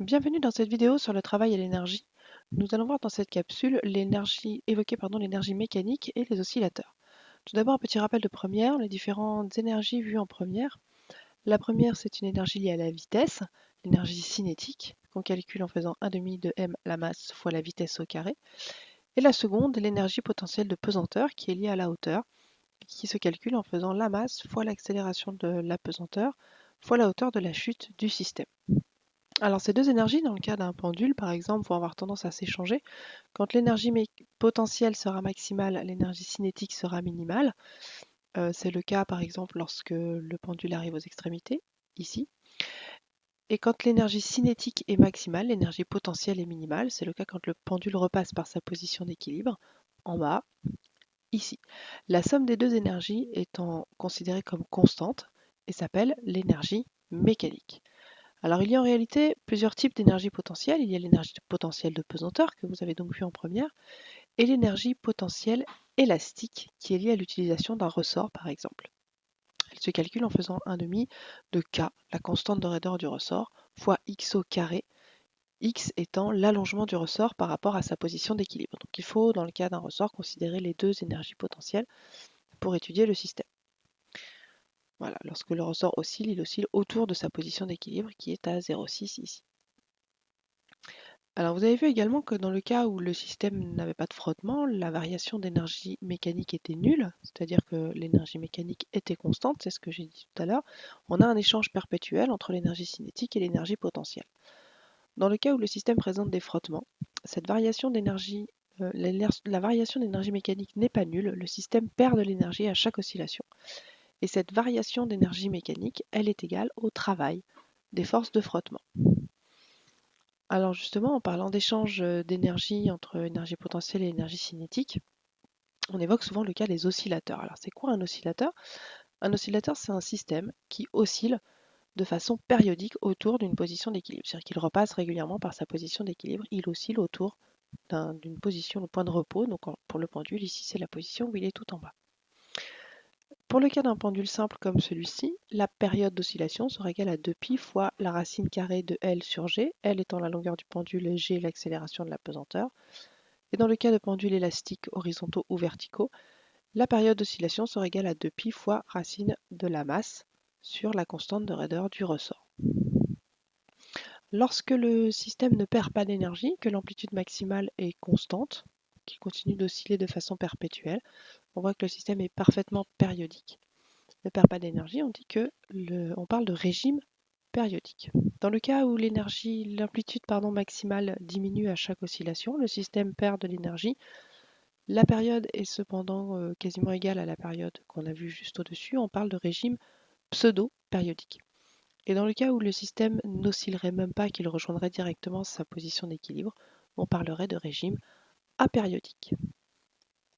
Bienvenue dans cette vidéo sur le travail et l'énergie. Nous allons voir dans cette capsule l'énergie mécanique et les oscillateurs. Tout d'abord, un petit rappel de première, les différentes énergies vues en première. La première, c'est une énergie liée à la vitesse, l'énergie cinétique, qu'on calcule en faisant 1/2 de m la masse fois la vitesse au carré. Et la seconde, l'énergie potentielle de pesanteur, qui est liée à la hauteur, qui se calcule en faisant la masse fois l'accélération de la pesanteur fois la hauteur de la chute du système. Alors ces deux énergies, dans le cas d'un pendule par exemple, vont avoir tendance à s'échanger. Quand l'énergie potentielle sera maximale, l'énergie cinétique sera minimale. C'est le cas par exemple lorsque le pendule arrive aux extrémités, ici. Et quand l'énergie cinétique est maximale, l'énergie potentielle est minimale. C'est le cas quand le pendule repasse par sa position d'équilibre, en bas, ici. La somme des deux énergies étant considérée comme constante et s'appelle l'énergie mécanique. Alors il y a en réalité plusieurs types d'énergie potentielle. Il y a l'énergie potentielle de pesanteur que vous avez donc vu en première et l'énergie potentielle élastique qui est liée à l'utilisation d'un ressort par exemple. Elle se calcule en faisant 1/2 de K, la constante de raideur du ressort, fois x au carré, x étant l'allongement du ressort par rapport à sa position d'équilibre. Donc il faut dans le cas d'un ressort considérer les deux énergies potentielles pour étudier le système. Voilà, lorsque le ressort oscille, il oscille autour de sa position d'équilibre qui est à 0,6 ici. Alors vous avez vu également que dans le cas où le système n'avait pas de frottement, la variation d'énergie mécanique était nulle, c'est-à-dire que l'énergie mécanique était constante, c'est ce que j'ai dit tout à l'heure. On a un échange perpétuel entre l'énergie cinétique et l'énergie potentielle. Dans le cas où le système présente des frottements, cette variation d'énergie, la variation d'énergie mécanique n'est pas nulle, le système perd de l'énergie à chaque oscillation. Et cette variation d'énergie mécanique, elle est égale au travail des forces de frottement. Alors justement, en parlant d'échange d'énergie entre énergie potentielle et énergie cinétique, on évoque souvent le cas des oscillateurs. Alors c'est quoi un oscillateur? Un oscillateur, c'est un système qui oscille de façon périodique autour d'une position d'équilibre. C'est-à-dire qu'il repasse régulièrement par sa position d'équilibre, il oscille autour d'une position, le point de repos. Donc pour le pendule, ici c'est la position où il est tout en bas. Pour le cas d'un pendule simple comme celui-ci, la période d'oscillation sera égale à 2π fois la racine carrée de L sur G, L étant la longueur du pendule et G l'accélération de la pesanteur. Et dans le cas de pendules élastiques horizontaux ou verticaux, la période d'oscillation sera égale à 2π fois racine de la masse sur la constante de raideur du ressort. Lorsque le système ne perd pas d'énergie, que l'amplitude maximale est constante, qu'il continue d'osciller de façon perpétuelle, on voit que le système est parfaitement périodique. Ne perd pas d'énergie, on parle de régime périodique. Dans le cas où l'amplitude maximale diminue à chaque oscillation, le système perd de l'énergie. La période est cependant quasiment égale à la période qu'on a vue juste au-dessus. On parle de régime pseudo-périodique. Et dans le cas où le système n'oscillerait même pas, qu'il rejoindrait directement sa position d'équilibre, on parlerait de régime apériodique.